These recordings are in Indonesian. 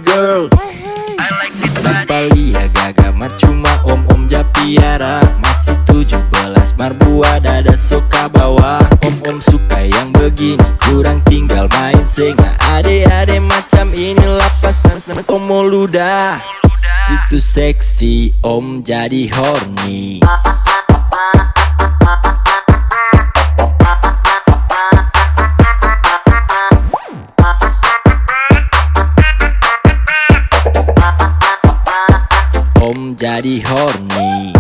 girl. Tanpa lihat gagamar cuma om-om japiara. Masih 17 marbua dada suka bawa. Om-om suka yang begini, kurang tinggal main senga. Ade-ade macam ini lapas dan tomo ludah. Situ seksi om jadi horny. Om jadi horny.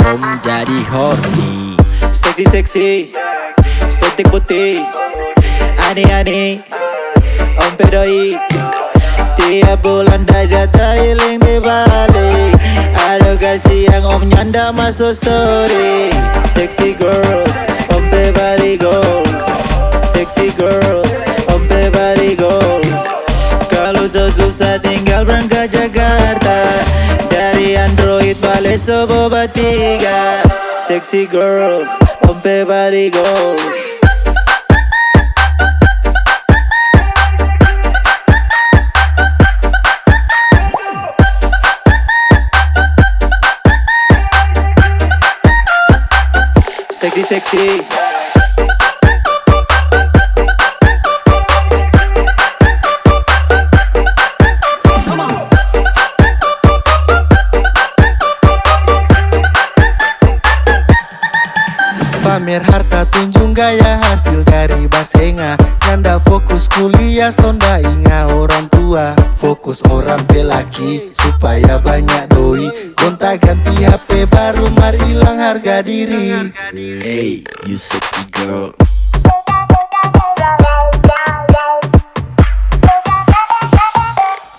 Om jadi horny. Seksi, cantik putih, aneh-aneh, om pedoi. Tiap bulan dah jatah healing di balik. Ada kasih yang om nyanda masuk story. Sexy girl, om pe body goals. Sexy girl, om pe body goals. Kalau susah tinggal berangkat Jakarta. Dari Android balik Soboba 3. Sexy girl, om pe body goals. Sexy. Pamer harta tunjung gaya hasil dari basenga. Nyanda fokus kuliah sonda inga orang tua. Fokus orang pelaki supaya banyak doi. Gonta ganti HP baru mar hilang harga diri. Hey, you sexy girl.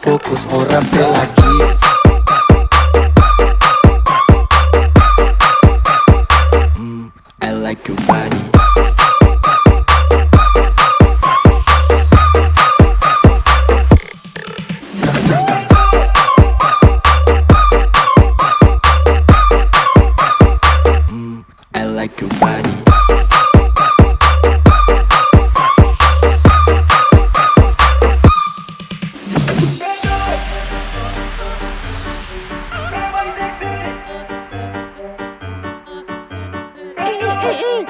Fokus orang pelaki. I like your body. I like your body. Eh,